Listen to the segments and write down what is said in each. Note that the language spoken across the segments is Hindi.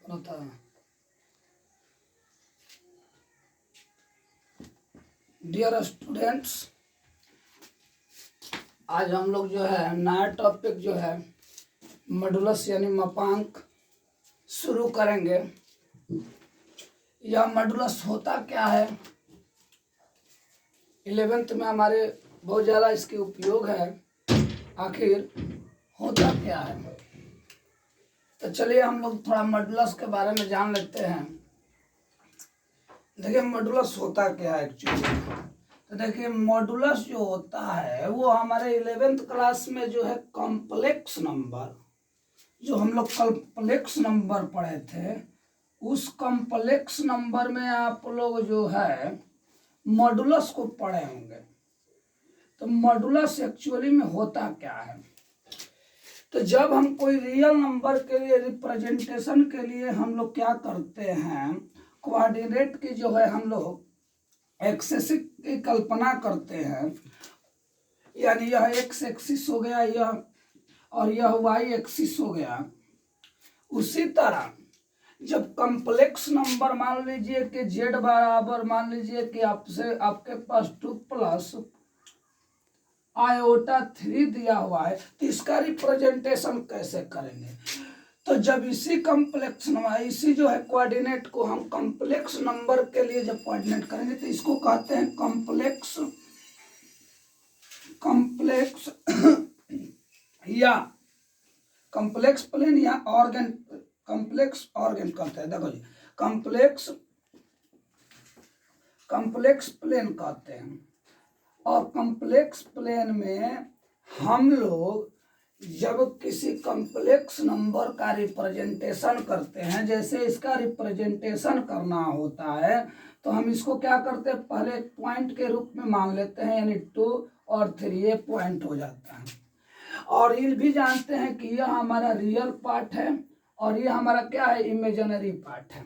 होता है। डियर स्टूडेंट्स, आज हम लोग जो है नया टॉपिक जो है मॉडुलस यानी मापांक शुरू करेंगे। यह मॉडुलस होता क्या है, 11th में हमारे बहुत ज़्यादा इसके उपयोग है। आखिर होता क्या है, तो चलिए हम लोग थोड़ा मॉडुलस के बारे में जान लेते हैं। देखिए मॉडुलस होता क्या है एक्चुअली। तो देखिए मॉडुलस जो होता है वो हमारे 11th क्लास में जो है कॉम्प्लेक्स नंबर, जो हम लोग कॉम्प्लेक्स नंबर पढ़े थे, उस कॉम्प्लेक्स नंबर में आप लोग जो है मॉडुलस को पढ़े होंगे। तो मॉडुलस एक्चुअली में होता क्या है, तो जब हम कोई रियल नंबर के लिए रिप्रेजेंटेशन के लिए हम लोग क्या करते हैं, कोऑर्डिनेट की जो है हम लोग एक्सिस की कल्पना करते हैं। यानी यह एक्स एक्सिस हो गया यह, और यह वाई एक्सिस हो गया। उसी तरह जब कॉम्प्लेक्स नंबर मान लीजिए कि जेड बराबर मान लीजिए कि आपके पास 2 प्लस आयोटा 3 दिया हुआ है, तो इसका रिप्रेजेंटेशन कैसे करेंगे। तो जब इसी कॉम्प्लेक्स नंबर, इसी जो है कोऑर्डिनेट को हम कॉम्प्लेक्स नंबर के लिए जब कोऑर्डिनेट करेंगे तो इसको कहते हैं कॉम्प्लेक्स या कॉम्प्लेक्स प्लेन या ऑर्गन, कॉम्प्लेक्स ऑर्गन कहते हैं। देखो जी, कॉम्प्लेक्स प्लेन कहते हैं। और कॉम्प्लेक्स प्लेन में हम लोग जब किसी कॉम्प्लेक्स नंबर का रिप्रेजेंटेशन करते हैं, जैसे इसका रिप्रेजेंटेशन करना होता है तो हम इसको क्या करते हैं, पहले एक पॉइंट के रूप में मान लेते हैं, यानी 2 और 3 ये पॉइंट हो जाता है। और ये भी जानते हैं कि यह हमारा रियल पार्ट है और ये हमारा क्या है, इमेजिनरी पार्ट है।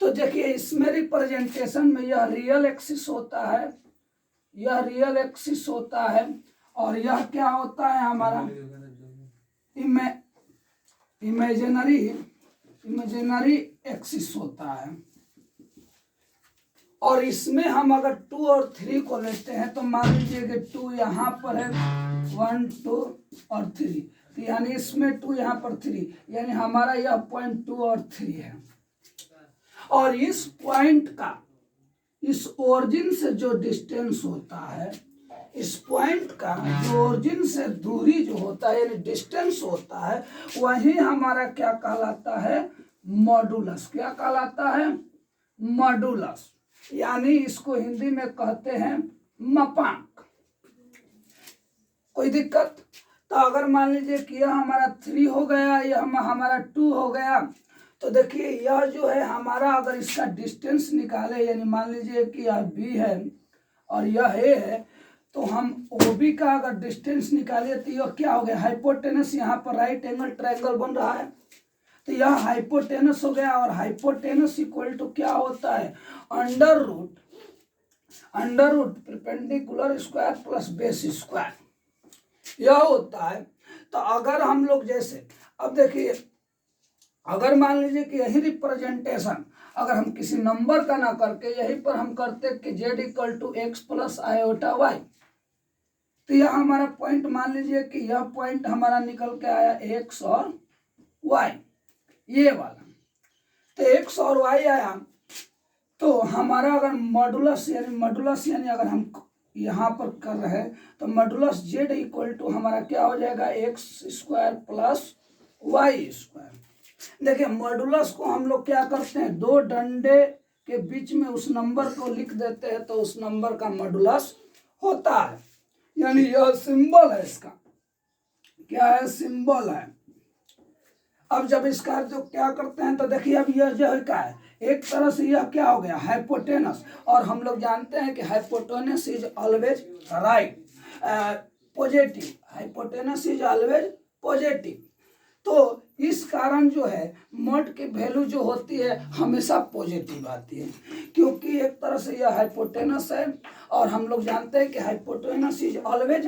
तो देखिए इसमें रिप्रेजेंटेशन में यह रियल एक्सिस होता है, यह रियल एक्सिस होता है, और यह क्या होता है हमारा इमेजिनरी एक्सिस होता है। और इसमें हम अगर 2 और 3 को लेते हैं तो मान लीजिए कि 2 यहाँ पर है, 1 2 और 3, तो यानी इसमें 2 यहाँ पर 3, यानी हमारा यह पॉइंट 2 और 3 है। और इस पॉइंट का इस ओरिजिन से जो डिस्टेंस होता है, इस पॉइंट का जो ओरिजिन से दूरी जो होता है यानी डिस्टेंस होता है, वही हमारा क्या कहलाता है, मॉडुलस। क्या कहलाता है, मॉडुलस। यानी इसको हिंदी में कहते हैं मापांक। कोई दिक्कत? तो अगर मान लीजिए कि यह हमारा 3 हो गया, यह हमारा 2 हो गया, तो देखिए यह जो है हमारा, अगर इसका डिस्टेंस निकाले, यानी मान लीजिए कि यह बी है और यह ए है, तो हम ओबी का अगर डिस्टेंस निकाले तो यह क्या हो गया, हाइपोटेनस। यहाँ पर राइट एंगल ट्रायंगल बन रहा है तो यह हाइपोटेनस हो गया। और हाइपोटेनस इक्वल टू क्या होता है, under root perpendicular square plus base square, यह होता है। तो अगर हम लोग जैसे अब देखिए, अगर मान लीजिए कि यही रिप्रेजेंटेशन अगर हम किसी नंबर का ना करके यहीं पर हम करते कि z equal to X plus iota Y, तो यह हमारा पॉइंट मान लीजिए कि यह पॉइंट हमारा निकल के आया एक्स और वाई, ये वाला। तो एक्स और वाई आया, तो हमारा अगर मॉडुलस यानी अगर हम यहाँ पर कर रहे हैं तो मॉडुलस z इक्वल टू हमारा क्या हो जाएगा, X square plus Y square. देखिए मॉडुलस को हम लोग क्या करते हैं, 2 डंडे के बीच में उस नंबर को लिख देते हैं तो उस नंबर का मॉडुलस होता है। यानी यह सिंबल है, इसका क्या है, सिंबल है। अब जब इसका जो क्या करते हैं तो देखिए अब यह जो है क्या है, एक तरह से यह क्या हो गया, हाइपोटेनस। और हम लोग जानते हैं कि hypotenuse is always right, positive, hypotenuse is always positive. तो इस कारण जो है मॉड की वैल्यू जो होती है हमेशा पॉजिटिव आती है, क्योंकि एक तरह से यह हाइपोटेनस है और हम लोग जानते हैं कि हाइपोटेनस इज ऑलवेज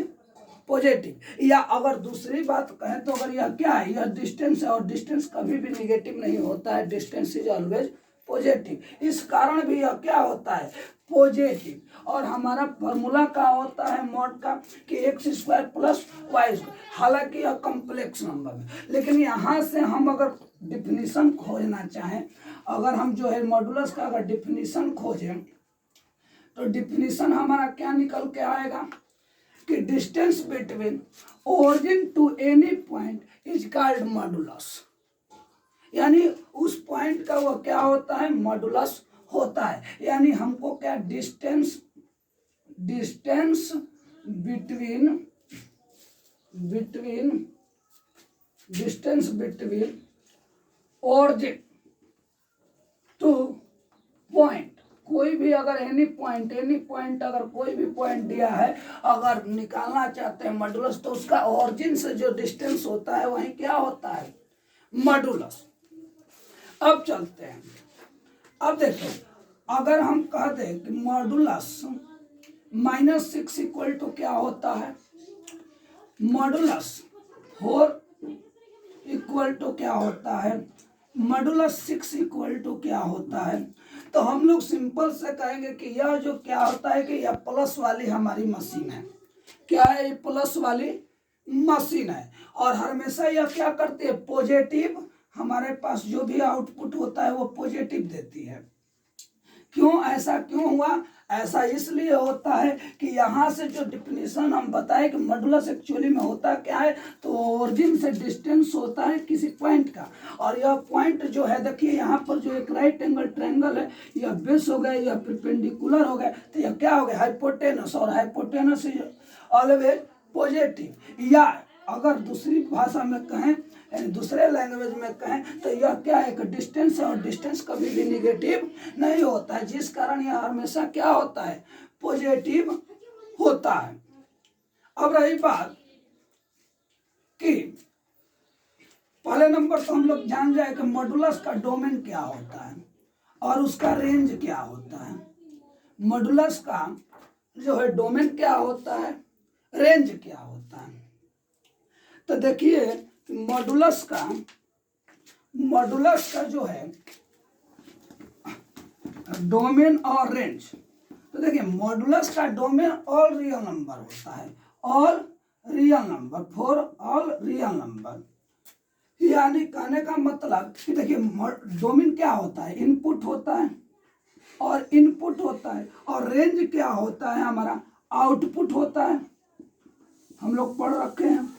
पॉजिटिव। या अगर दूसरी बात कहें तो अगर यह क्या है, यह डिस्टेंस है और डिस्टेंस कभी भी निगेटिव नहीं होता है, डिस्टेंस इज ऑलवेज पॉजिटिव। इस कारण भी यह क्या होता है, पॉजिटिव। और हमारा फॉर्मूला क्या होता है मॉड का कि X square plus Y square, हालांकि यह कॉम्प्लेक्स नंबर है, लेकिन यहाँ से हम अगर डिफिनीशन खोजना चाहें, अगर हम जो है मॉडुलस का अगर डिफिनीशन खोजें तो डिफिनीशन हमारा क्या निकल के आएगा कि distance between origin to any point is called modulus. यानी उस पॉइंट का वो क्या होता है, मॉडुलस होता है। यानी हमको क्या distance between origin two point, कोई भी अगर एनी पॉइंट अगर कोई भी पॉइंट दिया है, अगर निकालना चाहते हैं मॉडुलस, तो उसका ओरिजिन से जो डिस्टेंस होता है वही क्या होता है, मॉडुलस। अब चलते हैं, अब देखो अगर हम कह दें कि मॉडुलस -6 इक्वल टू क्या होता है, मॉडुलस 4 इक्वल टू क्या होता है, मॉडुलस 6 इक्वल टू क्या होता है, तो हम लोग सिंपल से कहेंगे कि यह जो क्या होता है कि यह प्लस वाली हमारी मशीन है। क्या है, ये प्लस वाली मशीन है और हमेशा यह क्या करती है, पॉजिटिव, हमारे पास जो भी आउटपुट होता है वो पॉजिटिव देती है। क्यों, ऐसा क्यों हुआ, ऐसा इसलिए होता है कि यहाँ से जो डिफिनीशन हम बताए कि मॉडुलस एक्चुअली में होता क्या है, तो ओरिजिन से डिस्टेंस होता है किसी पॉइंट का, और यह पॉइंट जो है देखिए यहाँ पर जो एक राइट एंगल ट्रायंगल है, यह बेस हो गया, यह परपेंडिकुलर हो गया, तो यह क्या हो गया, हाइपोटेनस, और हाइपोटेनस इज ऑलवेज पॉजिटिव। या अगर दूसरी भाषा में कहें, दूसरे लैंग्वेज में कहें, तो यह क्या है, कि डिस्टेंस है और डिस्टेंस कभी भी निगेटिव नहीं होता है, जिस कारण यह हमेशा क्या होता है, पॉजिटिव होता है। अब रही बात कि पहले नंबर तो हम लोग जान जाए कि मॉडुलस का डोमेन क्या होता है और उसका रेंज क्या होता है। मॉडुलस का जो है डोमेन क्या होता है, रेंज क्या होता है। तो देखिए मॉडुलस का जो है डोमेन और रेंज, तो देखिए मॉडुलस का डोमेन ऑल रियल नंबर होता है, all real number, for all real number. यानी कहने का मतलब कि देखिए डोमेन क्या होता है, इनपुट होता है और इनपुट होता है, और रेंज क्या होता है, हमारा आउटपुट होता है। हम लोग पढ़ रखे हैं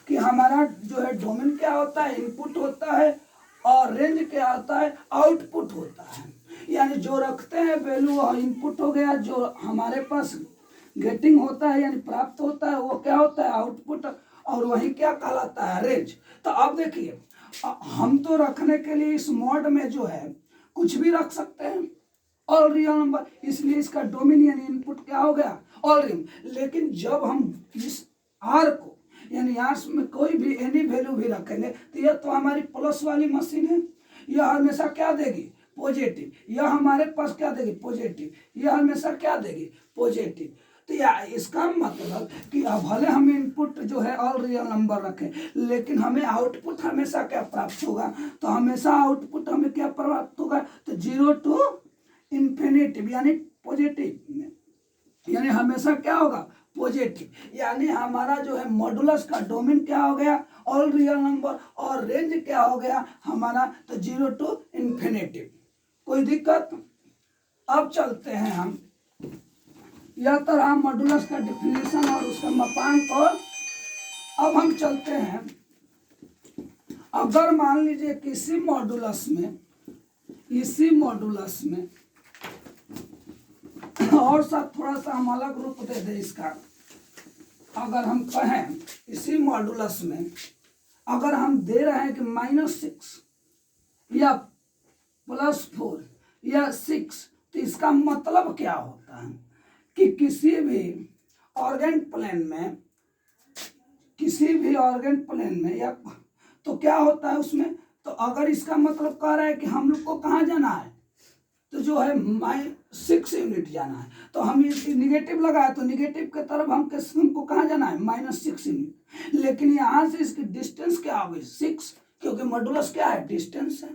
कि हमारा जो है डोमेन क्या होता है, इनपुट होता है, और रेंज क्या होता है, आउटपुट होता है। यानी जो रखते हैं वैल्यू और इनपुट हो गया, जो हमारे पास गेटिंग होता है यानी प्राप्त होता है वो क्या होता है, आउटपुट, और वही क्या कहलाता है, रेंज। तो अब देखिए हम तो रखने के लिए इस मॉड में जो है कुछ भी रख सकते हैं, ऑल रियल नंबर, इसलिए इसका डोमेन यानी इनपुट क्या हो गया, ऑल रियल। लेकिन जब हम इस आर को यानी आर में कोई भी एनी वैल्यू भी रखेंगे, तो यह तो हमारी प्लस वाली मशीन है, यह हमेशा क्या देगी, पॉजिटिव। यह हमारे पास क्या देगी, पॉजिटिव, यह हमेशा क्या देगी, पॉजिटिव। तो या इसका मतलब कि भले हम इनपुट जो है ऑल रियल नंबर रखें, लेकिन हमें आउटपुट हमेशा क्या प्राप्त होगा, तो हमेशा आउटपुट हमें क्या प्राप्त होगा, तो 0 टू इन्फिनिटी यानी पॉजिटिव में, यानी हमेशा क्या होगा, पॉजिटिव। यानी हमारा जो है मॉडुलस का डोमेन क्या हो गया, ऑल रियल नंबर, और रेंज क्या हो गया हमारा, तो 0 टू इन्फिनिटी। कोई दिक्कत। अब चलते हैं हम, यह तो रहा मॉडुलस का डिफिनेशन और उसका मापांक। और अब हम चलते हैं, अगर मान लीजिए किसी मॉडुलस में, इसी मॉडुलस में, और साथ थोड़ा सा हम अलग रूप दे दें इसका, अगर हम कहें इसी मॉडुलस में अगर हम दे रहे हैं कि -6 या +4 या 6, तो इसका मतलब क्या होता है कि किसी भी ऑर्गेन प्लेन में या तो क्या होता है उसमें, तो अगर इसका मतलब कह रहा है कि हम लोग को कहाँ जाना है, तो जो है -6 यूनिट जाना है, तो हम ये निगेटिव लगाए तो निगेटिव के तरफ हमको कहाँ जाना है, -6 यूनिट। लेकिन यहाँ से इसकी डिस्टेंस क्या होगी, 6, क्योंकि मॉडुलस क्या है, डिस्टेंस है।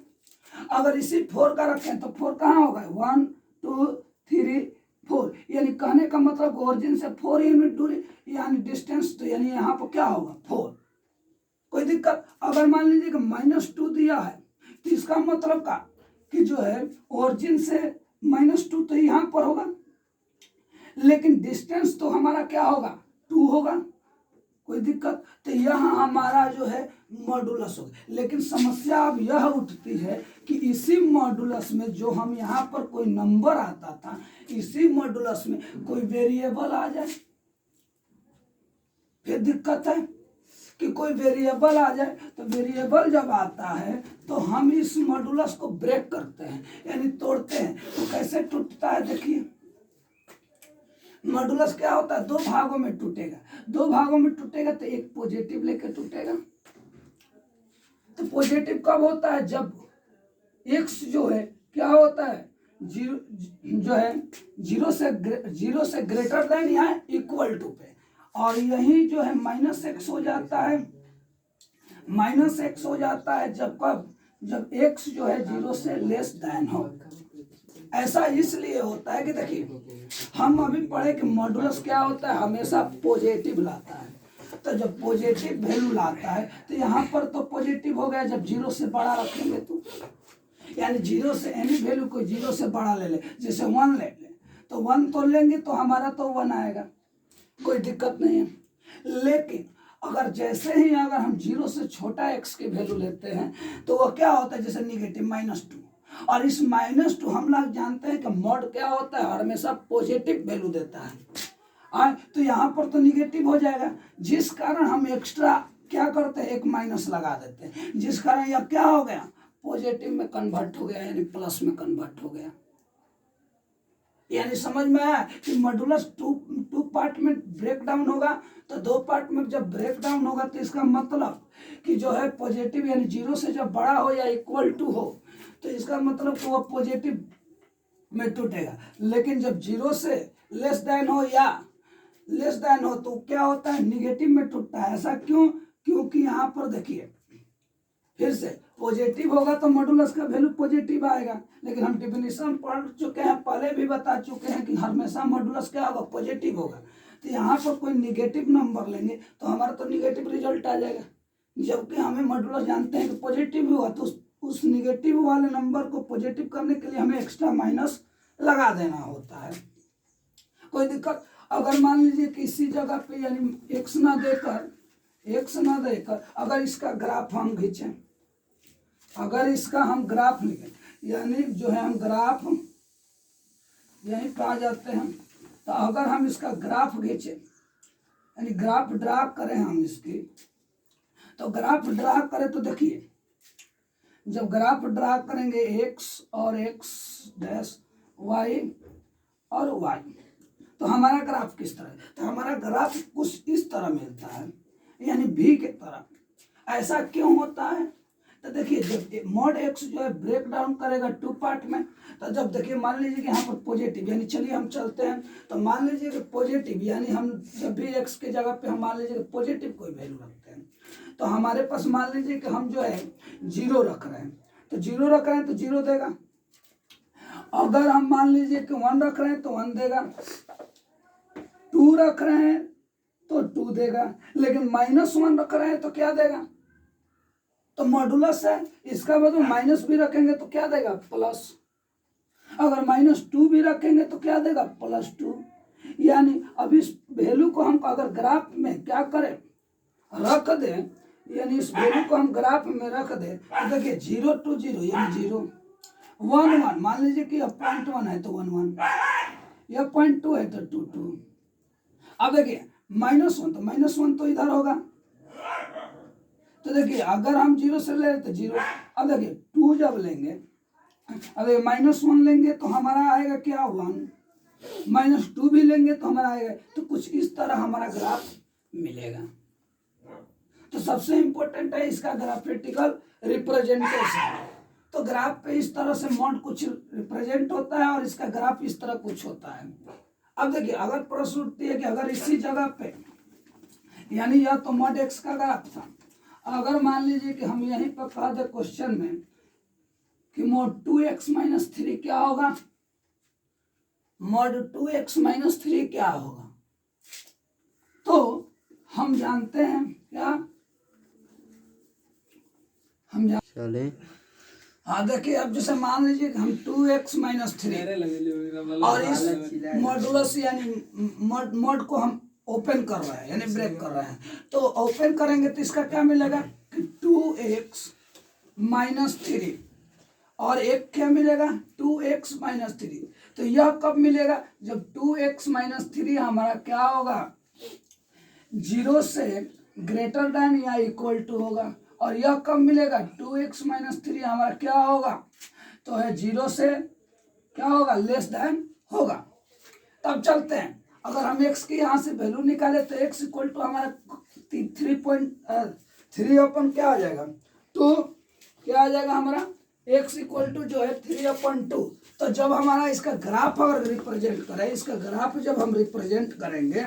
अगर इसी 4 का रखें तो 4 कहाँ होगा, 1 2 3 4, यानी कहने का मतलब ओरिजिन से 4 यूनिट दूरी यानी डिस्टेंस, तो यानी यहाँ पर क्या होगा 4। कोई दिक्कत। अगर मान लीजिए कि -2 दिया है तो इसका मतलब का कि जो है ओरिजिन से -2 तो यहाँ पर होगा, लेकिन डिस्टेंस तो हमारा क्या होगा, 2 होगा। कोई दिक्कत। तो यहाँ हमारा जो है मॉडुलस होगा। लेकिन समस्या अब यह उठती है कि इसी मॉडुलस में जो हम यहाँ पर कोई नंबर आता था, इसी मॉडुलस में कोई वेरिएबल आ जाए, फिर दिक्कत है कि कोई वेरिएबल आ जाए। तो वेरिएबल जब आता है तो हम इस मॉडुलस को ब्रेक करते हैं, यानी तोड़ते हैं। तो कैसे टूटता है, देखिए मॉडुलस क्या होता है, 2 भागों में टूटेगा। 2 भागों में टूटेगा तो एक पॉजिटिव लेके टूटेगा। तो पॉजिटिव कब होता है, जब x जो है क्या होता है, जो है 0 से ग्रेटर देन या इक्वल टू पे, और यही जो है -x हो जाता है, -x हो जाता है जब कब, जब x जो है 0 से लेस देन हो। ऐसा इसलिए होता है कि देखिए हम अभी पढ़े कि मॉडुलस क्या होता है, हमेशा पॉजिटिव लाता है। तो जब पॉजिटिव वैल्यू लाता है तो यहाँ पर तो पॉजिटिव हो गया, जब 0 से बड़ा रखेंगे तो, यानी 0 से एनी वैल्यू को 0 से बड़ा ले ले, जैसे 1 ले ले तो 1 तो लेंगे तो हमारा तो 1 आएगा, कोई दिक्कत नहीं है। लेकिन अगर जैसे ही अगर हम 0 से छोटा x की वैल्यू लेते हैं तो वह क्या होता है, जैसे निगेटिव -2, और इस -2 हम लोग जानते हैं कि मॉड क्या होता है, हमेशा पॉजिटिव वैल्यू देता है। तो यहाँ पर तो निगेटिव हो जाएगा, जिस कारण हम एक्स्ट्रा क्या करते हैं, एक माइनस लगा देते हैं, जिस कारण यह क्या हो गया, पॉजिटिव में कन्वर्ट हो गया, यानी प्लस में कन्वर्ट हो गया। यानी समझ में आया कि मॉडुलस टू पार्ट में ब्रेक डाउन होगा। तो 2 पार्ट में जब ब्रेक डाउन होगा तो इसका मतलब कि जो है पॉजिटिव यानी 0 से जब बड़ा हो या इक्वल टू हो, तो इसका मतलब कि वह पॉजिटिव में टूटेगा। लेकिन जब 0 से लेस देन हो या लेस देन हो तो क्या होता है, निगेटिव में टूटता है। ऐसा क्यों, क्योंकि यहाँ पर देखिए फिर से पॉजिटिव होगा तो मॉडुलस का वैल्यू पॉजिटिव आएगा। लेकिन हम डिफिनीशन पढ़ चुके हैं, पहले भी बता चुके हैं कि हमेशा मॉडुलस क्या होगा, पॉजिटिव होगा। तो यहाँ पर कोई निगेटिव नंबर लेंगे तो हमारा तो निगेटिव रिजल्ट आ जाएगा, जबकि हमें मॉडुलस जानते हैं कि पॉजिटिव हुआ, तो उस निगेटिव वाले नंबर को पॉजिटिव करने के लिए हमें एक्स्ट्रा माइनस लगा देना होता है। कोई दिक्कत। अगर मान लीजिए कि इसी जगह पे यानी एक्स ना देकर अगर इसका ग्राफ हम खींचें, अगर इसका हम ग्राफ लिखें, यानी जो है हम ग्राफ यहीं पे आ जाते हैं। तो अगर हम इसका ग्राफ खींचें, यानी ग्राफ ड्रा करें हम इसकी, तो ग्राफ ड्रा करें तो देखिए जब ग्राफ ड्रा करेंगे x और x डैश y और y, तो हमारा ग्राफ किस तरह है, तो हमारा ग्राफ कुछ इस तरह मिलता है, यानी v के तरह। ऐसा क्यों होता है, तो देखिए जब मॉड x जो है ब्रेक डाउन करेगा 2 पार्ट में, तो जब देखिए मान लीजिए कि यहाँ पर पॉजिटिव, यानी चलिए हम चलते हैं, तो मान लीजिए कि पॉजिटिव यानी हम जब भी x के जगह पे हम मान लीजिए कि पॉजिटिव कोई वैल्यू रखते हैं, तो हमारे पास मान लीजिए कि हम जो है 0 रख रहे हैं, तो 0 रख रहे हैं तो 0 देगा। अगर हम मान लीजिए कि 1 रख रहे हैं तो 1 देगा, 2 रख रहे हैं तो 2 देगा, लेकिन -1 रख रहे हैं तो क्या देगा, तो मॉडुलस है, इसका मतलब माइनस भी रखेंगे तो क्या देगा, प्लस। अगर -2 भी रखेंगे तो क्या देगा, +2। यानी अब इस वैल्यू को हम अगर ग्राफ में क्या करें, रख दें, यानी इस वैल्यू को हम ग्राफ में रख दें, तो देखिए 0 to 0 यानी 0, 1 1 मान लीजिए कि 0.1 है तो 1 1, यह 0.2 है तो 2 2। अब देखिए -1 तो -1 तो इधर होगा, तो देखिए अगर हम 0 से ले तो 0। अब देखिए 2 जब लेंगे, अब -1 लेंगे तो हमारा आएगा क्या 1, -2 भी लेंगे तो हमारा आएगा, तो कुछ इस तरह हमारा ग्राफ मिलेगा। तो सबसे इंपॉर्टेंट है इसका ग्राफिकल रिप्रेजेंटेशन। तो ग्राफ पे इस तरह से मॉड कुछ रिप्रेजेंट होता है और इसका ग्राफ इस तरह कुछ होता है। अब देखिए अगर प्रश्न उठती है कि अगर इसी जगह पे, यानी यह तो मॉड एक्स का ग्राफ था, अगर मान लीजिए कि हम यहीं पर कह दे क्वेश्चन में कि मॉड 2x-3 क्या होगा, मॉड 2x-3 क्या होगा, तो हम जानते हैं क्या, हम चले हाँ देखिए अब जैसे मान लीजिए कि हम 2x-3 और इस मॉडुलस यानी मॉड को हम ओपन कर रहे हैं यानी ब्रेक कर रहे हैं, तो ओपन करेंगे तो इसका क्या मिलेगा कि 2x-3 और एक क्या मिलेगा 2x-3। तो यह कब मिलेगा, जब 2x-3 हमारा क्या होगा 0 से ग्रेटर देन या इक्वल टू होगा, और यह कब मिलेगा 2x-3 हमारा क्या होगा, तो है 0 से क्या होगा लेस देन होगा। तब चलते हैं, अगर हम x की यहाँ से वैल्यू निकाले तो x इक्वल टू हमारा 3.3 अपन क्या आ जाएगा 2, क्या आ जाएगा हमारा x इक्वल टू जो है 3/2। तो जब हमारा इसका ग्राफ अगर रिप्रेजेंट करें, इसका ग्राफ जब हम रिप्रेजेंट करेंगे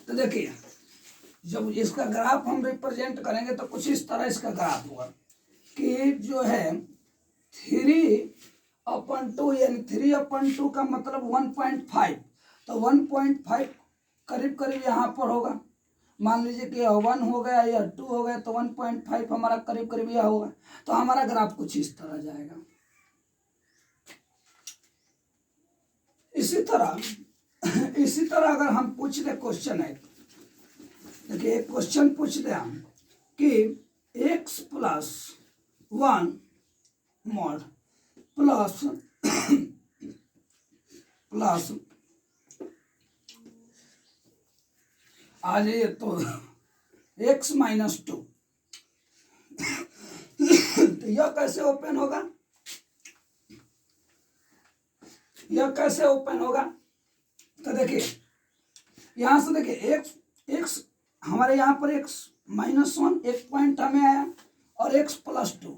तो देखिए जब इसका ग्राफ हम रिप्रेजेंट करेंगे तो कुछ इस तरह इसका ग्राफ होगा कि जो है 3/2 यानी 3/2 का मतलब 1.5, तो 1.5 करीब करीब यहाँ पर होगा। मान लीजिए कि 1 हो गया या 2 हो गया तो 1.5 हमारा करीब करीब यह होगा, तो हमारा ग्राफ कुछ इस तरह जाएगा। इसी तरह अगर हम पूछ ले क्वेश्चन है, देखिए एक क्वेश्चन पूछ दे हम कि x+1 मॉड प्लस आ जाइए तो x-2 तो यह कैसे ओपन होगा, यह कैसे ओपन होगा, तो देखिए यहां से देखिए x हमारे यहाँ पर x-1 एक पॉइंट हमें आया और x+2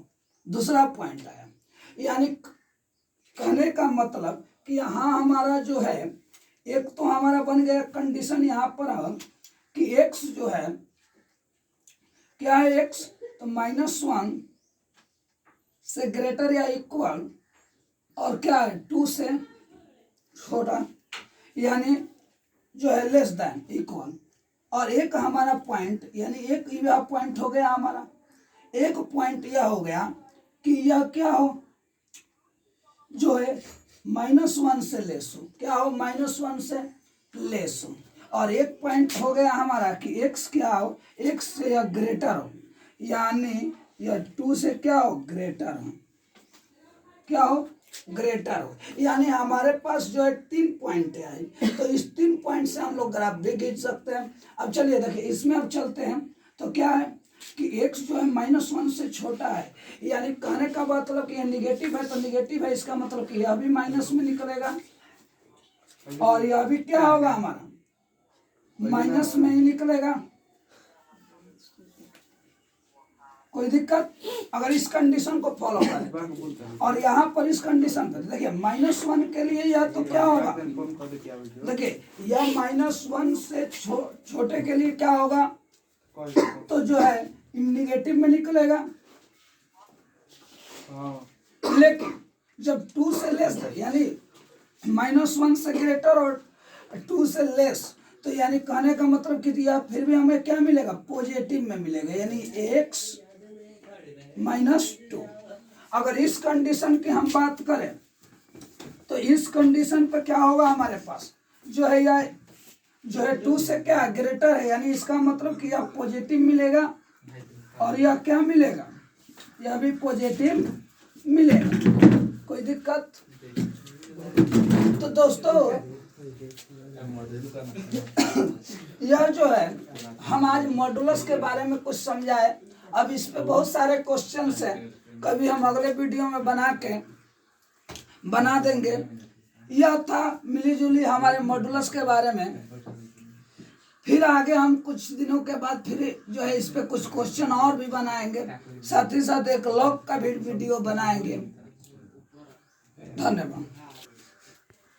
दूसरा पॉइंट आया, यानी कहने का मतलब कि यहाँ हमारा जो है एक तो हमारा बन गया कंडीशन यहाँ पर कि x जो है क्या है x तो -1 से ग्रेटर या इक्वल और क्या है 2 से छोटा यानी जो है लेस देन इक्वल, और एक हमारा पॉइंट यानी एक यह पॉइंट हो गया हमारा, एक पॉइंट यह हो गया कि यह क्या हो जो है -1 से लेस हो, क्या हो -1 से लेस हो, और एक पॉइंट हो गया हमारा कि x क्या हो x से या ग्रेटर हो, यानी यह 2 से क्या हो ग्रेटर हो, क्या हो ग्रेटर हो, यानी हमारे पास जो है 3 पॉइंट है, तो इस 3 पॉइंट से हम लोग ग्राफ भी खींच सकते हैं। अब चलिए देखिए इसमें अब चलते हैं, तो क्या है कि x जो है -1 से छोटा है, यानी कहने का मतलब कि यह निगेटिव है, तो निगेटिव है इसका मतलब कि यह भी माइनस में निकलेगा और यह भी क्या होगा हमारा माइनस में ही निकलेगा। कोई दिक्कत अगर इस कंडीशन को फॉलो करें, और यहाँ पर इस कंडीशन पर देखिए -1 के लिए यह तो क्या होगा, देखिए यह -1 से छोटे के लिए क्या होगा, तो जो है निगेटिव में निकलेगा, लेकिन जब 2 से लेस है यानी -1 से ग्रेटर और 2 से लेस, तो यानी कहने का मतलब कि यह फिर भी हमें क्या मिलेगा पॉजिटिव में मिलेगा, यानी x-2। अगर इस कंडीशन की हम बात करें तो इस कंडीशन पर क्या होगा हमारे पास जो है यह जो है 2 से क्या ग्रेटर है, यानी इसका मतलब कि यह पॉजिटिव मिलेगा और यह क्या मिलेगा यह भी पॉजिटिव मिलेगा। कोई दिक्कत, तो दोस्तों यह जो है हम आज मॉडुलस के बारे में कुछ समझाए। अब इस पे बहुत सारे क्वेश्चंस हैं, कभी हम अगले वीडियो में बना देंगे। यह था मिली जुली हमारे मॉडुलस के बारे में। फिर आगे हम कुछ दिनों के बाद फिर जो है इस पे कुछ क्वेश्चन और भी बनाएंगे, साथ ही साथ एक लॉग का भी वीडियो बनाएंगे। धन्यवाद।